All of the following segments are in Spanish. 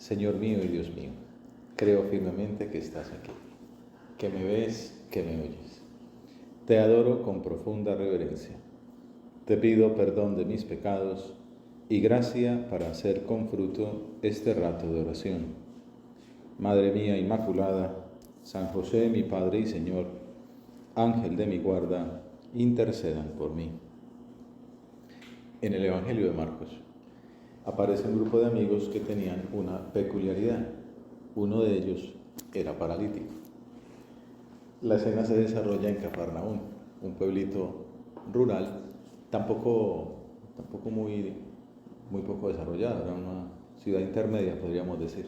Señor mío y Dios mío, creo firmemente que estás aquí, que me ves, que me oyes. Te adoro con profunda reverencia. Te pido perdón de mis pecados y gracia para hacer con fruto este rato de oración. Madre mía Inmaculada, San José, mi Padre y Señor, Ángel de mi guarda, intercedan por mí. En el Evangelio de Marcos aparece un grupo de amigos que tenían una peculiaridad. Uno de ellos era paralítico. La escena se desarrolla en Cafarnaún, un pueblito rural, tampoco muy poco desarrollado, era una ciudad intermedia, podríamos decir.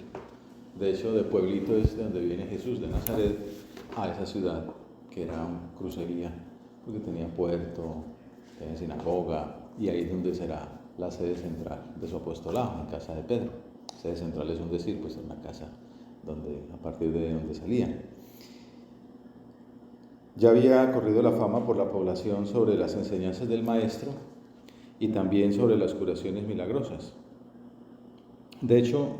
De hecho, de pueblito es de donde viene Jesús, de Nazaret, a esa ciudad, que era un crucería, porque tenía puerto, tenía sinagoga, y ahí es donde será la sede central de su apostolado, en casa de Pedro. Sede central es un decir, pues en la casa a partir de donde salían. Ya había corrido la fama por la población sobre las enseñanzas del Maestro y también sobre las curaciones milagrosas. De hecho,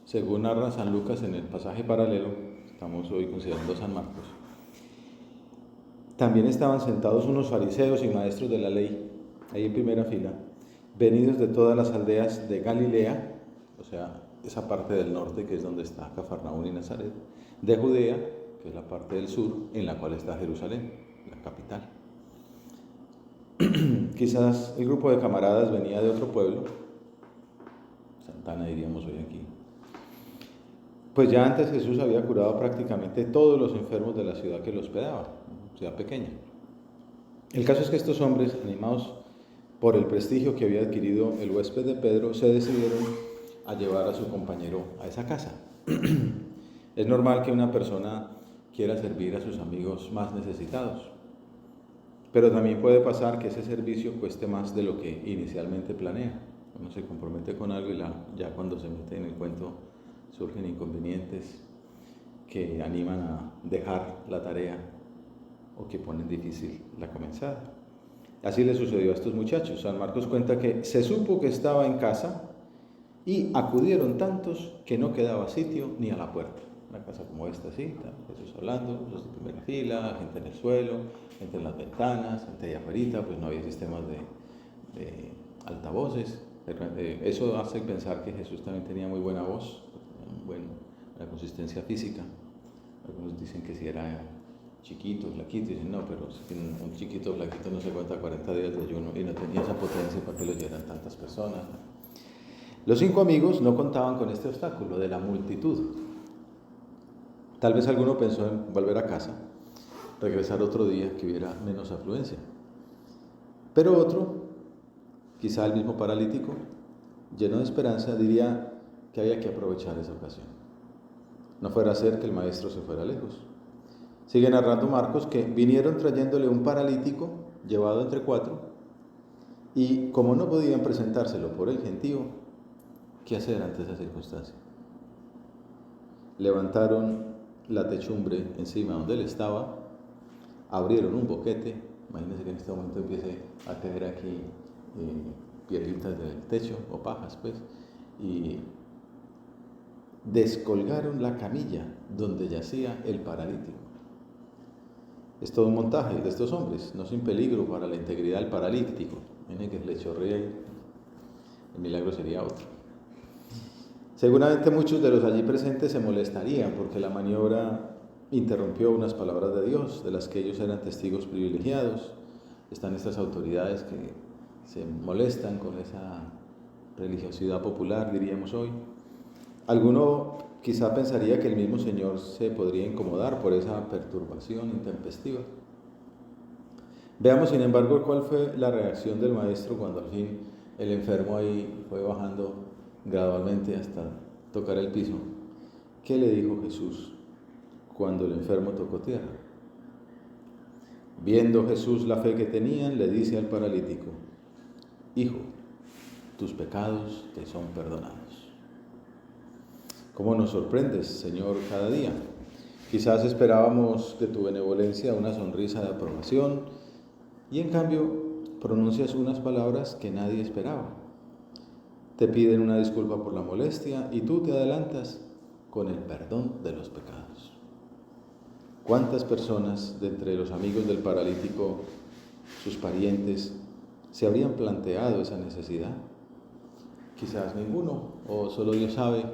según narra San Lucas en el pasaje paralelo, estamos hoy considerando San Marcos, también estaban sentados unos fariseos y maestros de la ley, ahí en primera fila, venidos de todas las aldeas de Galilea, o sea, esa parte del norte que es donde está Cafarnaún y Nazaret, de Judea, que es la parte del sur, en la cual está Jerusalén, la capital. Quizás el grupo de camaradas venía de otro pueblo, Santana diríamos hoy aquí, pues ya antes Jesús había curado prácticamente todos los enfermos de la ciudad que lo hospedaba, ciudad pequeña. El caso es que estos hombres, animados por el prestigio que había adquirido el huésped de Pedro, se decidieron a llevar a su compañero a esa casa. Es normal que una persona quiera servir a sus amigos más necesitados, pero también puede pasar que ese servicio cueste más de lo que inicialmente planea. Uno se compromete con algo y ya cuando se mete en el cuento surgen inconvenientes que animan a dejar la tarea o que ponen difícil la comenzada. Así le sucedió a estos muchachos. San Marcos cuenta que se supo que estaba en casa y acudieron tantos que no quedaba sitio ni a la puerta. Una casa como esta, así, Jesús hablando, los de primera fila, gente en el suelo, gente en las ventanas, gente allá afuera, pues no había sistemas de altavoces. Eso hace pensar que Jesús también tenía muy buena voz, una consistencia física. Algunos dicen que si era chiquito, flaquito, dicen no, pero un chiquito, flaquito no se cuenta 40 días de ayuno y no tenía esa potencia para que lo llevaran tantas personas. Los 5 amigos no contaban con este obstáculo de la multitud. Tal vez alguno pensó en volver a casa, regresar otro día que hubiera menos afluencia. Pero otro, quizá el mismo paralítico, lleno de esperanza, diría que había que aprovechar esa ocasión. No fuera a ser que el maestro se fuera lejos. Sigue narrando Marcos que vinieron trayéndole un paralítico llevado entre 4 y como no podían presentárselo por el gentío, ¿qué hacer ante esa circunstancia? Levantaron la techumbre encima donde él estaba, abrieron un boquete, imagínense que en este momento empiece a caer aquí piedritas del techo o pajas, pues, y descolgaron la camilla donde yacía el paralítico. Es todo un montaje de estos hombres, no sin peligro para la integridad del paralítico. Miren que le chorrea y el milagro sería otro. Seguramente muchos de los allí presentes se molestarían porque la maniobra interrumpió unas palabras de Dios, de las que ellos eran testigos privilegiados. Están estas autoridades que se molestan con esa religiosidad popular, diríamos hoy. Alguno quizá pensaría que el mismo Señor se podría incomodar por esa perturbación intempestiva. Veamos, sin embargo, cuál fue la reacción del maestro cuando al fin el enfermo ahí fue bajando gradualmente hasta tocar el piso. ¿Qué le dijo Jesús cuando el enfermo tocó tierra? Viendo Jesús la fe que tenían, le dice al paralítico: Hijo, tus pecados te son perdonados. ¿Cómo nos sorprendes, Señor, cada día? Quizás esperábamos de tu benevolencia una sonrisa de aprobación y en cambio pronuncias unas palabras que nadie esperaba. te piden una disculpa por la molestia y tú te adelantas con el perdón de los pecados. ¿Cuántas personas de entre los amigos del paralítico, sus parientes, se habrían planteado esa necesidad? Quizás ninguno, o solo Dios sabe.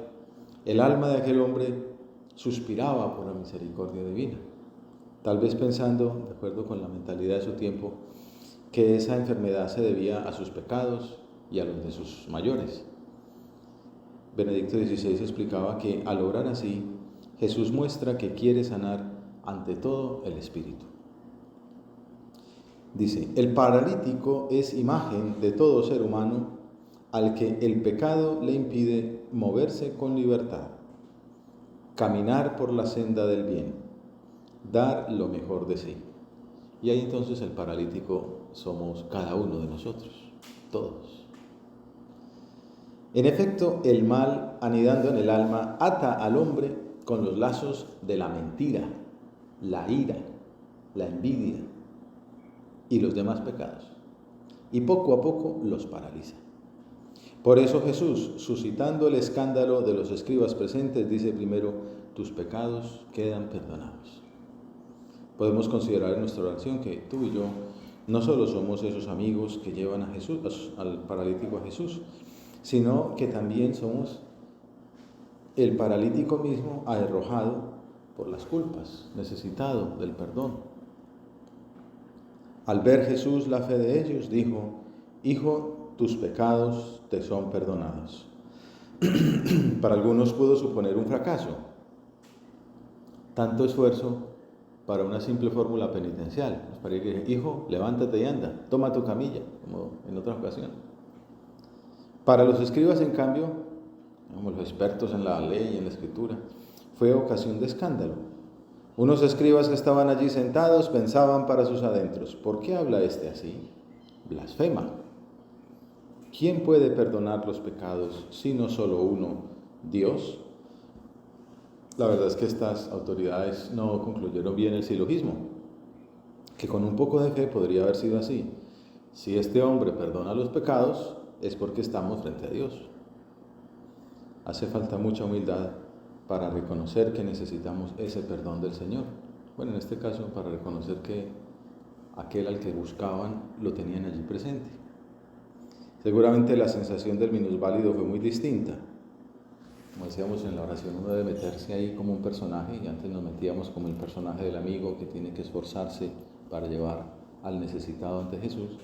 El alma de aquel hombre suspiraba por la misericordia divina, tal vez pensando, de acuerdo con la mentalidad de su tiempo, que esa enfermedad se debía a sus pecados y a los de sus mayores. Benedicto XVI explicaba que al obrar así, Jesús muestra que quiere sanar ante todo el espíritu. Dice, el paralítico es imagen de todo ser humano al que el pecado le impide moverse con libertad, caminar por la senda del bien, dar lo mejor de sí. Y ahí entonces el paralítico somos cada uno de nosotros, todos. En efecto, el mal, anidando en el alma, ata al hombre con los lazos de la mentira, la ira, la envidia y los demás pecados, y poco a poco los paraliza. Por eso Jesús, suscitando el escándalo de los escribas presentes, dice primero, tus pecados quedan perdonados. Podemos considerar en nuestra oración que tú y yo no solo somos esos amigos que llevan a Jesús, al paralítico a Jesús, sino que también somos el paralítico mismo arrojado por las culpas, necesitado del perdón. Al ver Jesús la fe de ellos, dijo, Hijo, tus pecados te son perdonados. Para algunos pudo suponer un fracaso, tanto esfuerzo para una simple fórmula penitencial. Nos parece que, hijo, levántate y anda, toma tu camilla, como en otra ocasión. Para los escribas, en cambio, como los expertos en la ley y en la escritura, fue ocasión de escándalo. Unos escribas que estaban allí sentados pensaban para sus adentros, ¿por qué habla este así? Blasfema. ¿Quién puede perdonar los pecados sino solo uno, Dios? La verdad es que estas autoridades no concluyeron bien el silogismo, que con un poco de fe podría haber sido así. Si este hombre perdona los pecados, es porque estamos frente a Dios. Hace falta mucha humildad para reconocer que necesitamos ese perdón del Señor. Bueno, en este caso, para reconocer que aquel al que buscaban lo tenían allí presente. Seguramente la sensación del minusválido fue muy distinta. Como decíamos en la oración, uno debe meterse ahí como un personaje, y antes nos metíamos como el personaje del amigo que tiene que esforzarse para llevar al necesitado ante Jesús,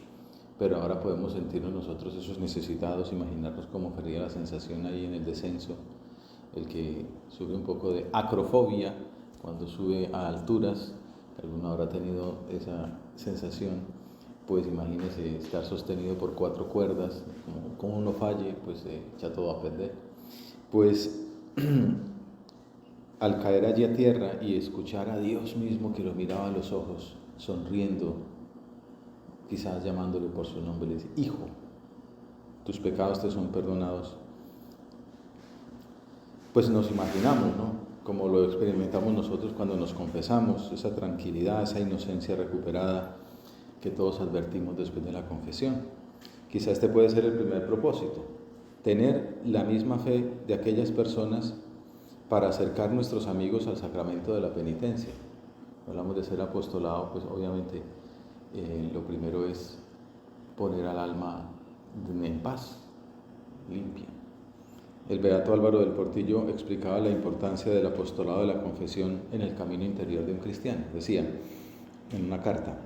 pero ahora podemos sentirnos nosotros esos necesitados, imaginarnos cómo sería la sensación ahí en el descenso, el que sube un poco de acrofobia cuando sube a alturas, alguno habrá tenido esa sensación. Pues imagínese estar sostenido por 4 cuerdas, como uno falle, pues se echa todo a perder. Pues al caer allí a tierra y escuchar a Dios mismo que lo miraba a los ojos, sonriendo, quizás llamándole por su nombre, le dice, Hijo, tus pecados te son perdonados. Pues nos imaginamos, ¿no? Como lo experimentamos nosotros cuando nos confesamos, esa tranquilidad, esa inocencia recuperada que todos advertimos después de la confesión. Quizá este puede ser el primer propósito, tener la misma fe de aquellas personas para acercar a nuestros amigos al sacramento de la penitencia. Hablamos de ser apostolado, pues obviamente lo primero es poner al alma en paz, limpia. El beato Álvaro del Portillo explicaba la importancia del apostolado de la confesión en el camino interior de un cristiano. Decía en una carta,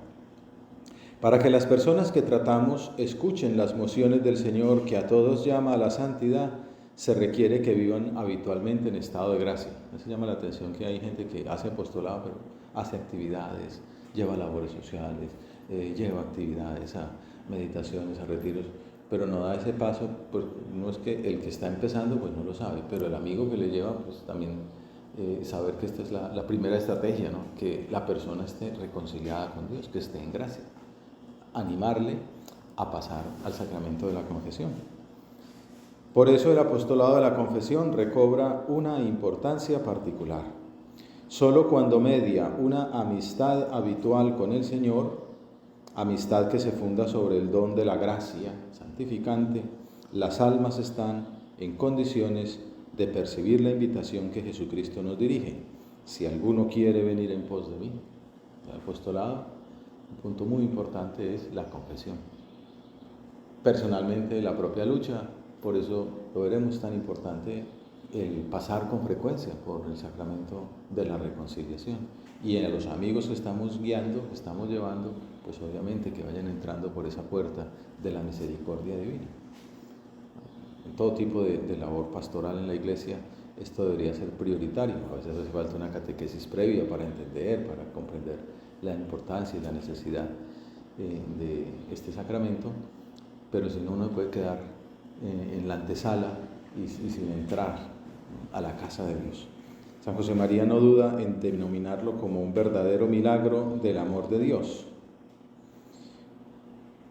para que las personas que tratamos escuchen las mociones del Señor que a todos llama a la santidad, se requiere que vivan habitualmente en estado de gracia. Eso llama la atención que hay gente que hace apostolado, pero hace actividades, lleva labores sociales, lleva actividades a meditaciones, a retiros, pero no da ese paso, pues no es que el que está empezando pues no lo sabe, pero el amigo que le lleva pues también saber que esta es la primera estrategia, ¿no? Que la persona esté reconciliada con Dios, que esté en gracia. Animarle a pasar al sacramento de la confesión. Por eso el apostolado de la confesión recobra una importancia particular. Solo cuando media una amistad habitual con el Señor, amistad que se funda sobre el don de la gracia santificante, Las almas están en condiciones de percibir la invitación que Jesucristo nos dirige. Si alguno quiere venir en pos de mí, el apostolado, un punto muy importante es la confesión. Personalmente, la propia lucha, por eso lo veremos tan importante, el pasar con frecuencia por el sacramento de la reconciliación. Y a los amigos que estamos guiando, que estamos llevando, pues obviamente que vayan entrando por esa puerta de la misericordia divina. En todo tipo de labor pastoral en la iglesia, esto debería ser prioritario. A veces hace falta una catequesis previa para entender, para comprender la importancia y la necesidad de este sacramento, pero si no, uno puede quedar en la antesala y sin entrar a la casa de Dios. San José María no duda en denominarlo como un verdadero milagro del amor de Dios.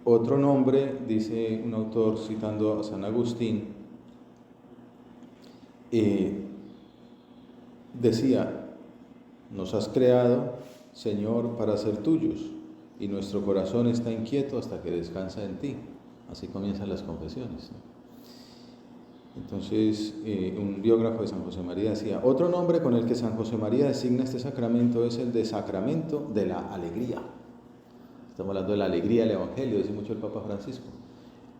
Otro nombre, dice un autor citando a San Agustín, decía: nos has creado, Señor, para ser tuyos, y nuestro corazón está inquieto hasta que descansa en ti. Así comienzan las confesiones. Entonces, un biógrafo de San José María decía: otro nombre con el que San José María designa este sacramento es el de sacramento de la alegría. Estamos hablando de la alegría del Evangelio, dice mucho el Papa Francisco.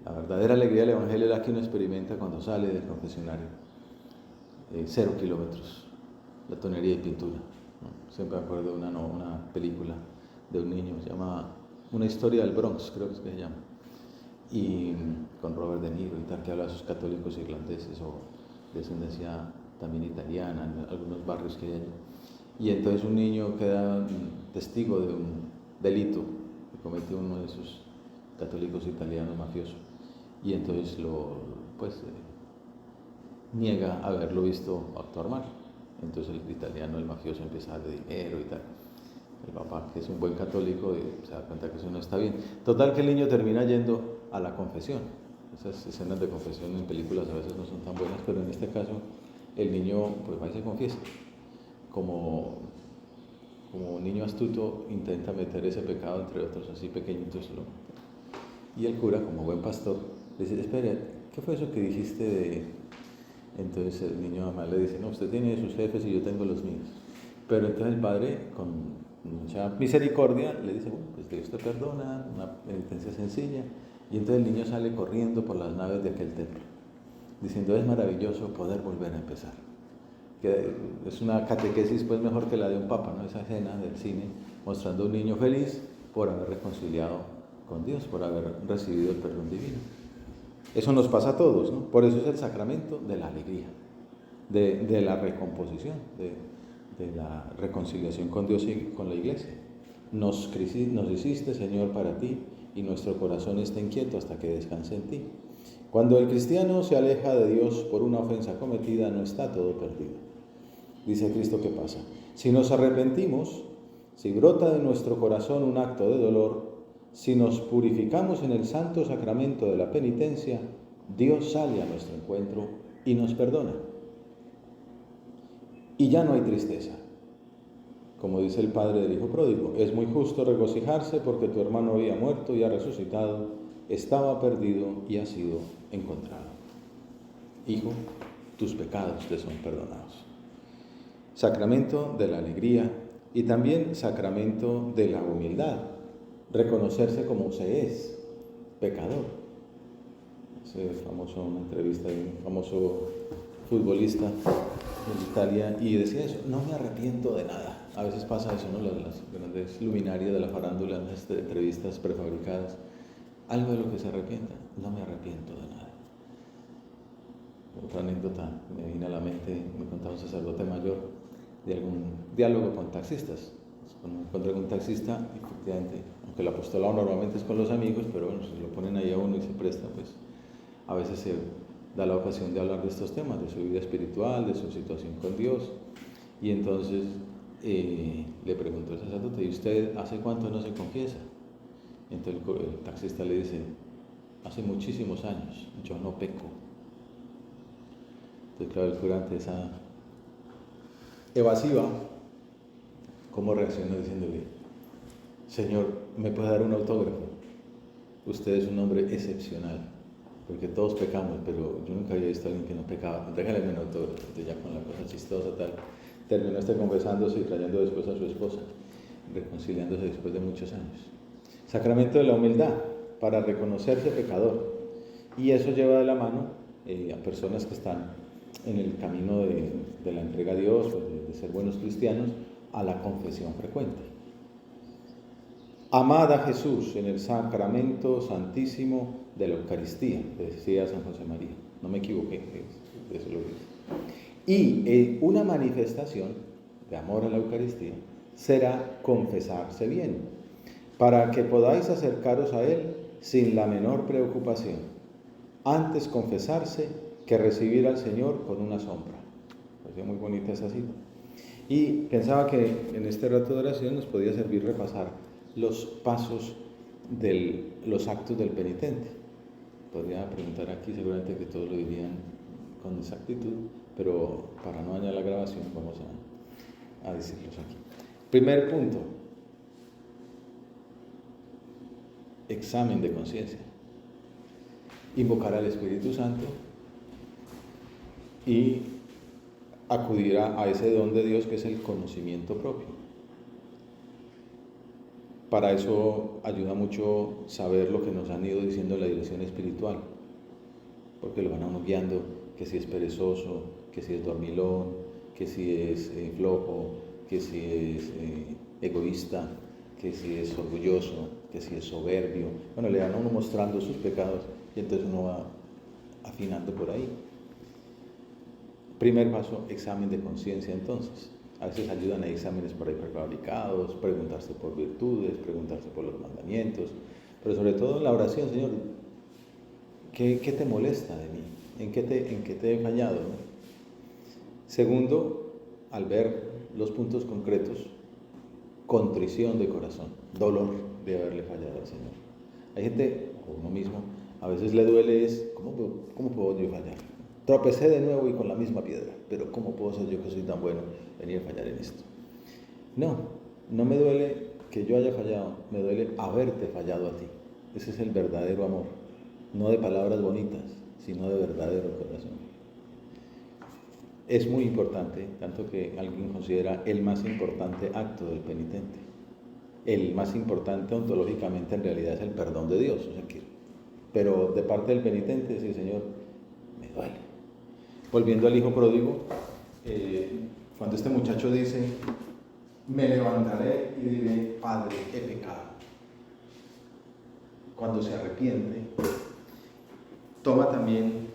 La verdadera alegría del Evangelio es la que uno experimenta cuando sale del confesionario. 0 kilómetros, la tonería y pintura. Siempre me acuerdo de una película de un niño, se llama Una historia del Bronx, creo que es que se llama, y con Robert De Niro y tal, que habla de esos católicos irlandeses o de descendencia también italiana en algunos barrios que hay allí. Y entonces un niño queda testigo de un delito que cometió uno de esos católicos italianos mafiosos, y entonces niega haberlo visto actuar mal. Entonces el italiano, el mafioso, empieza a darle dinero y tal. El papá, que es un buen católico, se da cuenta que eso no está bien. Total, que el niño termina yendo a la confesión. Esas escenas de confesión en películas a veces no son tan buenas, pero en este caso el niño pues va y se confiesa. Como un niño astuto intenta meter ese pecado entre otros así pequeñitos. Y el cura, como buen pastor, le dice: espere, ¿qué fue eso que dijiste de...? Entonces el niño además le dice: no, usted tiene sus jefes y yo tengo los míos. Pero entonces el padre, con mucha misericordia, le dice: bueno, pues Dios te perdona, una penitencia sencilla. Y entonces el niño sale corriendo por las naves de aquel templo, diciendo: es maravilloso poder volver a empezar. Que es una catequesis pues mejor que la de un papa, ¿no? Esa escena del cine mostrando a un niño feliz por haber reconciliado con Dios, por haber recibido el perdón divino. Eso nos pasa a todos, ¿no? Por eso es el sacramento de la alegría, de la recomposición, de la reconciliación con Dios y con la iglesia. Nos hiciste, Señor, para ti, y nuestro corazón está inquieto hasta que descanse en ti. Cuando el cristiano se aleja de Dios por una ofensa cometida, no está todo perdido. Dice Cristo: ¿qué pasa? Si nos arrepentimos, si brota de nuestro corazón un acto de dolor, si nos purificamos en el santo sacramento de la penitencia, Dios sale a nuestro encuentro y nos perdona. Y ya no hay tristeza. Como dice el padre del hijo pródigo: es muy justo regocijarse porque tu hermano había muerto y ha resucitado, estaba perdido y ha sido encontrado. Hijo, tus pecados te son perdonados. Sacramento de la alegría y también sacramento de la humildad. Reconocerse como se es, pecador. Una entrevista de un famoso futbolista en Italia, y decía eso: no me arrepiento de nada. A veces pasa eso, ¿no? Las grandes luminarias de la farándula, en las entrevistas prefabricadas, algo de lo que se arrepienta: no me arrepiento de nada. Otra anécdota me viene a la mente, me contaba un sacerdote mayor de algún diálogo con taxistas. Encontré con un taxista, efectivamente, aunque el apostolado normalmente es con los amigos, pero bueno, si lo ponen ahí a uno y se presta, pues a veces se da la ocasión de hablar de estos temas, de su vida espiritual, de su situación con Dios. Y entonces le preguntó el sacerdote: ¿y usted hace cuánto no se confiesa? Entonces el taxista le dice: hace muchísimos años, yo no peco. Entonces, claro, el cura, ante esa evasiva, ¿cómo reacciona? Diciéndole: Señor, ¿me puede dar un autógrafo? Usted es un hombre excepcional. porque todos pecamos, pero yo nunca había visto a alguien que no pecaba. Déjale un autógrafo, ya con la cosa chistosa tal. Terminó confesándose y trayendo después a su esposa, reconciliándose después de muchos años. Sacramento de la humildad, para reconocerse pecador. Y eso lleva de la mano a personas que están en el camino de la entrega a Dios, de ser buenos cristianos, a la confesión frecuente. Amad a Jesús en el sacramento santísimo de la Eucaristía, decía San José María. No me equivoqué, eso lo dice. Y una manifestación de amor a la Eucaristía será confesarse bien, para que podáis acercaros a Él sin la menor preocupación. Antes confesarse que recibir al Señor con una sombra. Pareció muy bonita esa cita. Y pensaba que en este rato de oración nos podía servir repasar los pasos de los actos del penitente. Podría preguntar aquí, seguramente que todos lo dirían con exactitud, pero para no dañar la grabación vamos a decirlos aquí. Primer punto, examen de conciencia. Invocar al Espíritu Santo y acudir a ese don de Dios que es el conocimiento propio. Para eso ayuda mucho saber lo que nos han ido diciendo en la dirección espiritual, porque lo van a uno guiando, que si es perezoso, que si es dormilón, que si es flojo, que si es egoísta, que si es orgulloso, que si es soberbio. Bueno, le van a uno mostrando sus pecados y entonces uno va afinando por ahí. Primer paso, examen de conciencia entonces. A veces ayudan a exámenes por ahí prefabricados, preguntarse por virtudes, preguntarse por los mandamientos, pero sobre todo en la oración, Señor, ¿qué te molesta de mí? ¿En qué te he fallado? ¿No? Segundo, al ver los puntos concretos, contrición de corazón, dolor de haberle fallado al Señor. Hay gente, o uno mismo, a veces le duele ¿cómo puedo yo fallar? Tropecé de nuevo y con la misma piedra, pero ¿cómo puedo ser yo que soy tan bueno venir a fallar en esto? No me duele que yo haya fallado, me duele haberte fallado a ti. Ese es el verdadero amor, no de palabras bonitas, sino de verdadero corazón. Es muy importante, tanto que alguien considera el más importante acto del penitente. El más importante ontológicamente en realidad es el perdón de Dios. Pero de parte del penitente decir, Señor, me duele. Volviendo al hijo pródigo, cuando este muchacho dice, me levantaré y diré, Padre, he pecado. Cuando se arrepiente, toma también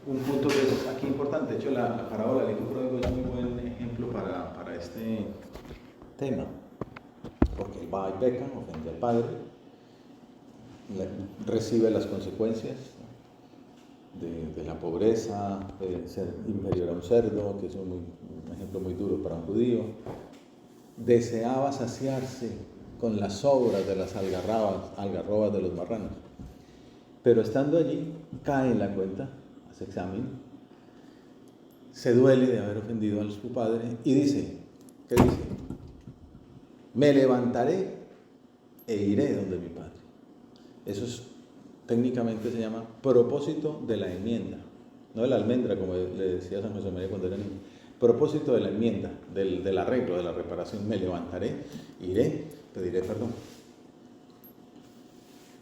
un punto que es aquí importante. De hecho, la parábola del hijo pródigo es muy buen ejemplo para este tema. Porque él va y peca, ofende al padre, recibe las consecuencias de la pobreza, de ser inferior a un cerdo, que es un ejemplo muy duro para un judío. Deseaba saciarse con las sobras de las algarrobas de los marranos. Pero estando allí, cae en la cuenta, hace examen, se duele de haber ofendido a su padre y dice, ¿qué dice? Me levantaré e iré donde mi padre. Eso técnicamente se llama propósito de la enmienda, no de la almendra, como le decía San José María cuando era niño. Propósito de la enmienda, del arreglo, de la reparación. Me levantaré, iré, pediré perdón.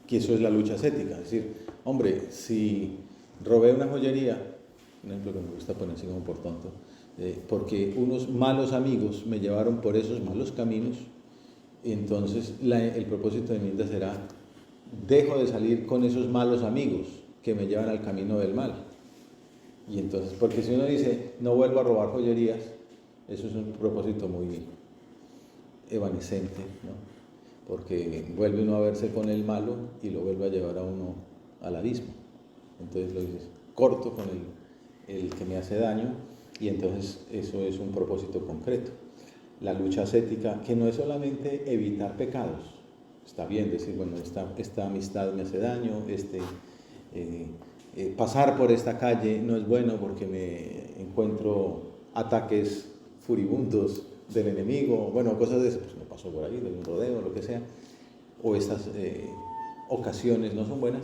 Que eso es la lucha ascética. Es decir, hombre, si robé una joyería, un ejemplo que me gusta poner así como por tonto, porque unos malos amigos me llevaron por esos malos caminos, entonces el propósito de enmienda será, dejo de salir con esos malos amigos que me llevan al camino del mal. Y entonces, porque si uno dice, no vuelvo a robar joyerías, eso es un propósito muy evanescente, ¿no? Porque vuelve uno a verse con el malo y lo vuelve a llevar a uno al abismo. Entonces lo dices, corto con el que me hace daño, y entonces eso es un propósito concreto. La lucha ascética, que no es solamente evitar pecados, está bien decir, bueno, esta amistad me hace daño, pasar por esta calle no es bueno porque me encuentro ataques furibundos del enemigo, bueno, cosas de eso, pues me paso por ahí, de un rodeo, lo que sea, o estas ocasiones no son buenas.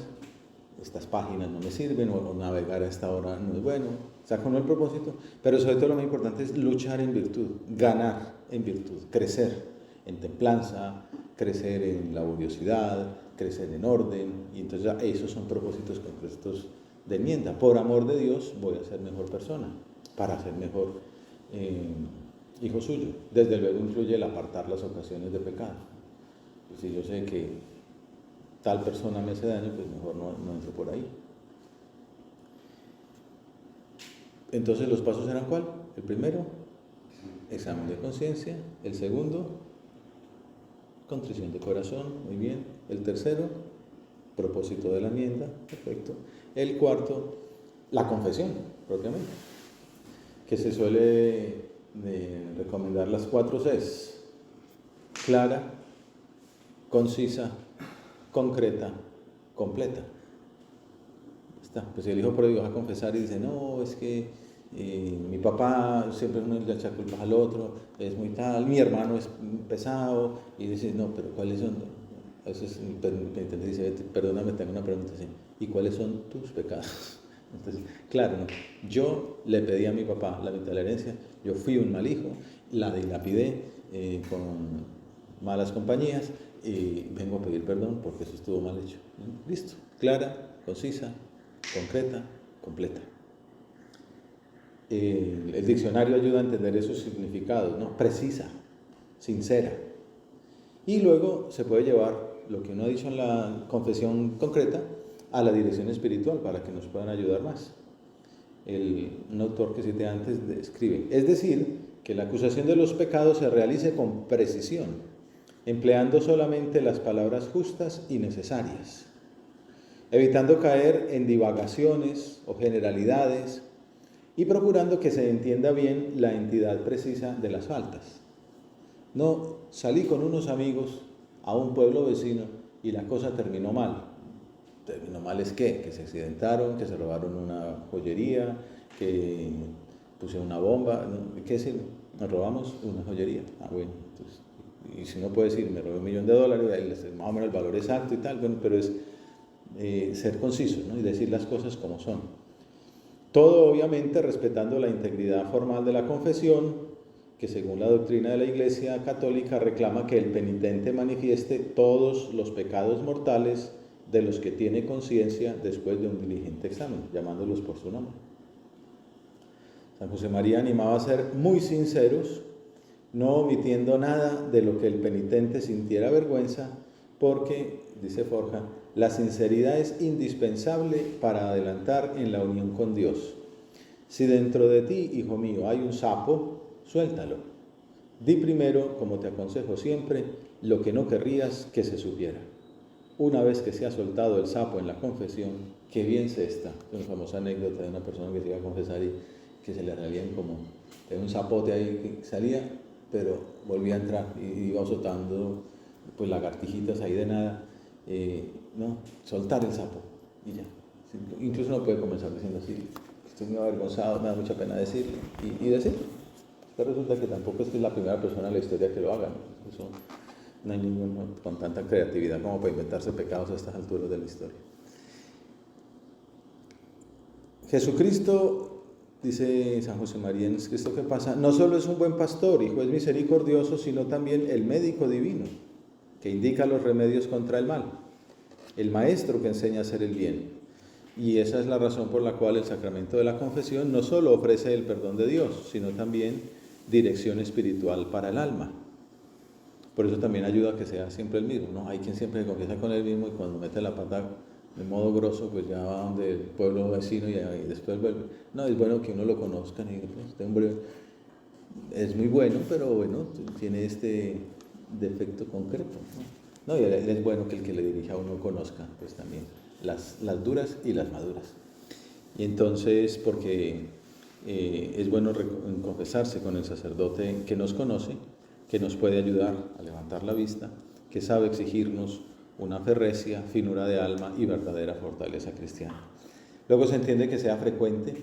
estas páginas no me sirven, o navegar a esta hora no es bueno, saca uno el propósito, pero sobre todo lo más importante es luchar en virtud, ganar en virtud, crecer en templanza, crecer en laboriosidad, crecer en orden, y entonces ya esos son propósitos concretos de enmienda. Por amor de Dios voy a ser mejor persona, para ser mejor hijo suyo. Desde luego incluye el apartar las ocasiones de pecado. Pues si yo sé que tal persona me hace daño, pues mejor no entro por ahí. Entonces los pasos eran ¿cuál? El primero, examen de conciencia. El segundo, contrición de corazón, muy bien. El tercero, propósito de la enmienda, perfecto. El cuarto, la confesión, propiamente, que se suele recomendar las 4 Cs: clara, concisa, concreta, completa. Está. Pues el hijo pródigo va a confesar y dice, no, es que mi papá siempre uno le echa culpas al otro, es muy tal, mi hermano es pesado, y dice, no, pero ¿cuáles son? A veces el penitente dice, perdóname, tengo una pregunta así, ¿y cuáles son tus pecados? Entonces, claro, ¿no? Yo le pedí a mi papá la mitad de la herencia, yo fui un mal hijo, la dilapidé con malas compañías, y vengo a pedir perdón porque eso estuvo mal hecho. Listo, clara, concisa, concreta, completa. El diccionario ayuda a entender esos significados, ¿no? Precisa, sincera. Y luego se puede llevar lo que uno ha dicho en la confesión concreta a la dirección espiritual para que nos puedan ayudar más. Un autor que cité antes escribe, es decir, que la acusación de los pecados se realice con precisión, empleando solamente las palabras justas y necesarias, evitando caer en divagaciones o generalidades y procurando que se entienda bien la entidad precisa de las faltas. No, salí con unos amigos a un pueblo vecino y la cosa terminó mal. ¿Terminó mal es qué? Que se accidentaron, que se robaron una joyería, que pusieron una bomba, ¿no? ¿Qué es? Nos robamos una joyería. Ah, bueno, entonces, y si no puede decir, me robé $1.000.000, ahí más o menos el valor exacto y tal, bueno, pero es ser conciso, ¿no? Y decir las cosas como son. Todo obviamente respetando la integridad formal de la confesión, que según la doctrina de la Iglesia Católica reclama que el penitente manifieste todos los pecados mortales de los que tiene conciencia después de un diligente examen, llamándolos por su nombre. San José María animaba a ser muy sinceros, no omitiendo nada de lo que el penitente sintiera vergüenza, porque, dice Forja, la sinceridad es indispensable para adelantar en la unión con Dios. Si dentro de ti, hijo mío, hay un sapo, suéltalo. Di primero, como te aconsejo siempre, lo que no querrías que se supiera. Una vez que se ha soltado el sapo en la confesión, qué bien se está. Es una famosa anécdota de una persona que se iba a confesar y que se le salían como un zapote ahí que salía, pero volvía a entrar y iba soltando pues lagartijitas ahí de nada. No, soltar el sapo y ya. Incluso uno puede comenzar diciendo así, estoy muy avergonzado, me da mucha pena decirlo y decirlo. Pero resulta que tampoco es que es la primera persona en la historia que lo haga, ¿no? Eso, no hay ninguno con tanta creatividad como para inventarse pecados a estas alturas de la historia. Jesucristo, dice San José María en Cristo que pasa, no solo es un buen pastor y juez misericordioso, sino también el médico divino, que indica los remedios contra el mal, el maestro que enseña a hacer el bien. Y esa es la razón por la cual el sacramento de la confesión no solo ofrece el perdón de Dios, sino también dirección espiritual para el alma. Por eso también ayuda a que sea siempre el mismo, ¿no? Hay quien siempre confiesa con el mismo y cuando mete la pata de modo grosso, pues ya va donde el pueblo vecino y después vuelve. No, es bueno que uno lo conozca y pues, este hombre es muy bueno, pero bueno, tiene este defecto concreto, ¿no? Y es bueno que el que le dirija a uno conozca, pues también las duras y las maduras. Y entonces, porque es bueno confesarse con el sacerdote que nos conoce, que nos puede ayudar a levantar la vista, que sabe exigirnos una fe recia, finura de alma y verdadera fortaleza cristiana. Luego se entiende que sea frecuente,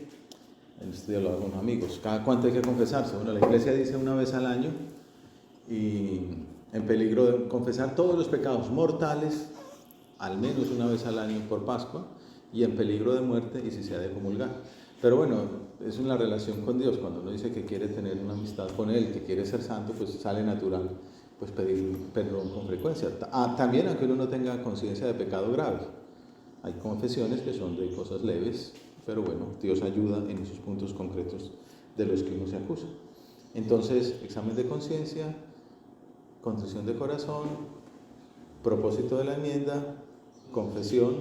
en este diálogo con amigos, ¿cada cuánto hay que confesarse? Bueno, la Iglesia dice una vez al año, y en peligro de confesar todos los pecados mortales, al menos una vez al año por Pascua, y en peligro de muerte y si se ha de comulgar. Pero bueno, es una relación con Dios. Cuando uno dice que quiere tener una amistad con Él, que quiere ser santo, pues sale natural pues pedir perdón con frecuencia. También aunque uno no tenga conciencia de pecado grave. Hay confesiones que son de cosas leves, pero bueno, Dios ayuda en esos puntos concretos de los que uno se acusa. Entonces, examen de conciencia, contrición de corazón, propósito de la enmienda, confesión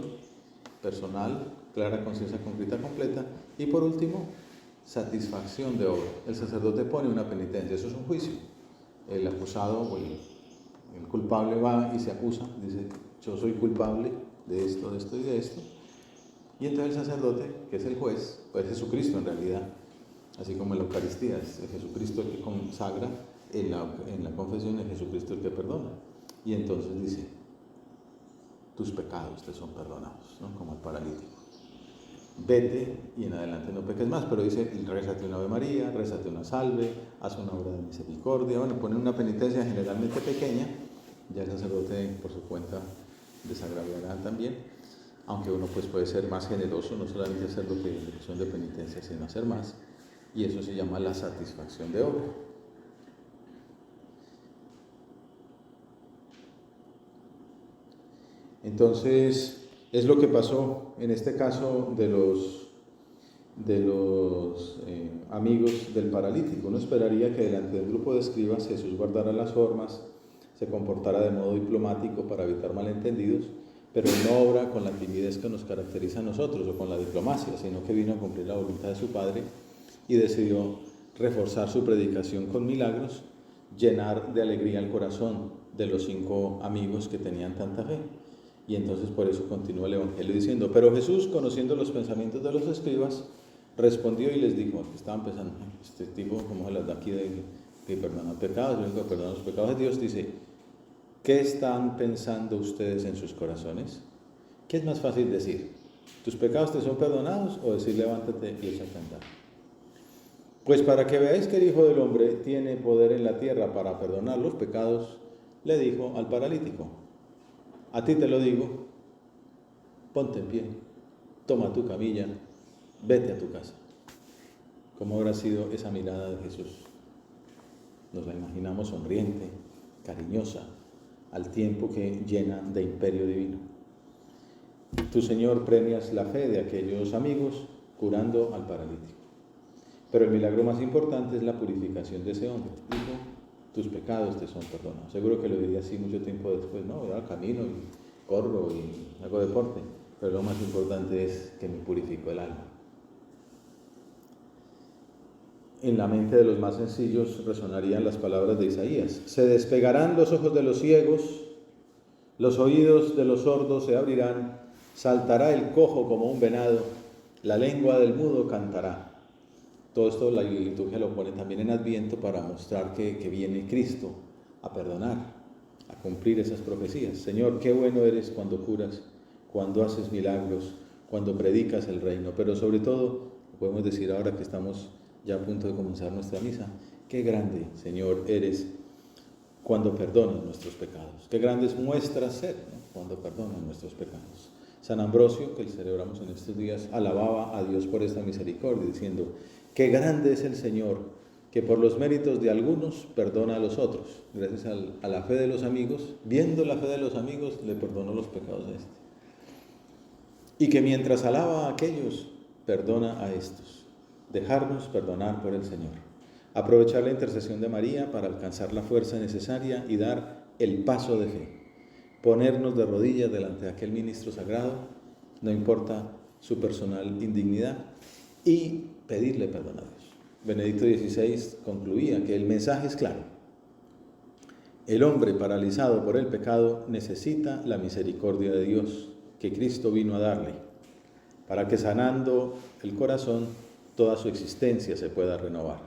personal, clara conciencia concreta completa, y por último, satisfacción de obra. El sacerdote pone una penitencia, eso es un juicio. El acusado o el culpable va y se acusa, dice, yo soy culpable de esto y de esto. Y entonces el sacerdote, que es el juez, pues Jesucristo en realidad, así como en la Eucaristía, es Jesucristo el que consagra, en la confesión es Jesucristo el que perdona. Y entonces dice, tus pecados te son perdonados, ¿no? Como el paralítico. Vete y en adelante no peques más, pero dice, rézate una Ave María, rézate una salve, haz una obra de misericordia. Bueno, pone una penitencia generalmente pequeña, ya el sacerdote por su cuenta desagraviará también, aunque uno pues puede ser más generoso, no solamente hacer lo que son de penitencia, sino hacer más, y eso se llama la satisfacción de obra. Entonces, es lo que pasó en este caso de los amigos del paralítico. Uno esperaría que delante del grupo de escribas Jesús guardara las formas, se comportara de modo diplomático para evitar malentendidos, pero no obra con la timidez que nos caracteriza a nosotros o con la diplomacia, sino que vino a cumplir la voluntad de su Padre y decidió reforzar su predicación con milagros, llenar de alegría el corazón de los 5 amigos que tenían tanta fe. Y entonces por eso continúa el Evangelio diciendo, pero Jesús, conociendo los pensamientos de los escribas, respondió y les dijo, que estaban pensando, este tipo como se las da aquí de que perdona pecados, yo vengo a perdonar los pecados de Dios, dice, ¿qué están pensando ustedes en sus corazones? ¿Qué es más fácil decir? ¿Tus pecados te son perdonados? O decir, levántate y echa a cantar. Pues para que veáis que el Hijo del Hombre tiene poder en la tierra para perdonar los pecados, le dijo al paralítico, a ti te lo digo, ponte en pie, toma tu camilla, vete a tu casa. ¿Cómo habrá sido esa mirada de Jesús? Nos la imaginamos sonriente, cariñosa, al tiempo que llena de imperio divino. Tu Señor premias la fe de aquellos amigos curando al paralítico. Pero el milagro más importante es la purificación de ese hombre. Dijo, tus pecados te son perdonados. Seguro que lo diría así mucho tiempo después, ¿no? Voy al camino y corro y hago deporte. Pero lo más importante es que me purifico el alma. En la mente de los más sencillos resonarían las palabras de Isaías. Se despegarán los ojos de los ciegos, los oídos de los sordos se abrirán, saltará el cojo como un venado, la lengua del mudo cantará. Todo esto la liturgia lo pone también en Adviento para mostrar que viene Cristo a perdonar, a cumplir esas profecías. Señor, qué bueno eres cuando curas, cuando haces milagros, cuando predicas el reino, pero sobre todo, podemos decir ahora que estamos ya a punto de comenzar nuestra misa, qué grande, Señor, eres cuando perdonas nuestros pecados. Qué grandes muestras ser, ¿no? Cuando perdonas nuestros pecados. San Ambrosio, que celebramos en estos días, alababa a Dios por esta misericordia, diciendo, qué grande es el Señor, que por los méritos de algunos perdona a los otros. Gracias a la fe de los amigos, viendo la fe de los amigos, le perdonó los pecados a este. Y que mientras alaba a aquellos, perdona a estos. Dejarnos perdonar por el Señor. Aprovechar la intercesión de María para alcanzar la fuerza necesaria y dar el paso de fe. Ponernos de rodillas delante de aquel ministro sagrado, no importa su personal indignidad, y pedirle perdón a Dios. Benedicto XVI concluía que el mensaje es claro. El hombre paralizado por el pecado necesita la misericordia de Dios que Cristo vino a darle, para que sanando el corazón toda su existencia se pueda renovar.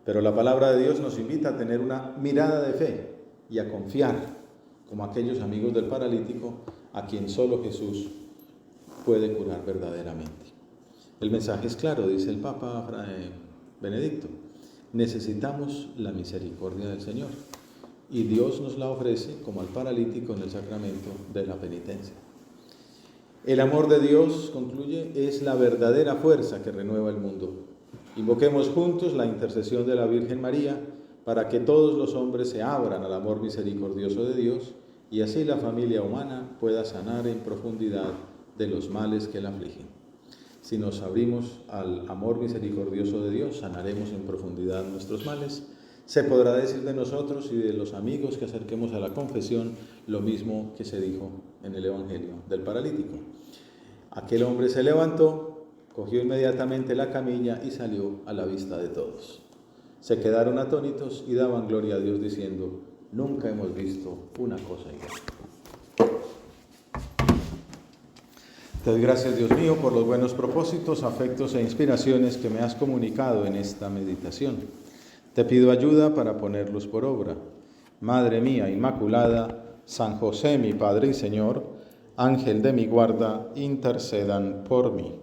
Pero la palabra de Dios nos invita a tener una mirada de fe y a confiar, como aquellos amigos del paralítico, a quien solo Jesús puede curar verdaderamente. El mensaje es claro, dice el Papa Benedicto. Necesitamos la misericordia del Señor y Dios nos la ofrece como al paralítico en el sacramento de la penitencia. El amor de Dios, concluye, es la verdadera fuerza que renueva el mundo. Invoquemos juntos la intercesión de la Virgen María para que todos los hombres se abran al amor misericordioso de Dios y así la familia humana pueda sanar en profundidad de los males que la afligen. Si nos abrimos al amor misericordioso de Dios, sanaremos en profundidad nuestros males. Se podrá decir de nosotros y de los amigos que acerquemos a la confesión lo mismo que se dijo en el Evangelio del paralítico. Aquel hombre se levantó, cogió inmediatamente la camilla y salió a la vista de todos. Se quedaron atónitos y daban gloria a Dios diciendo: nunca hemos visto una cosa igual. Te doy gracias, Dios mío, por los buenos propósitos, afectos e inspiraciones que me has comunicado en esta meditación. Te pido ayuda para ponerlos por obra. Madre mía Inmaculada, San José, mi Padre y Señor, Ángel de mi guarda, intercedan por mí.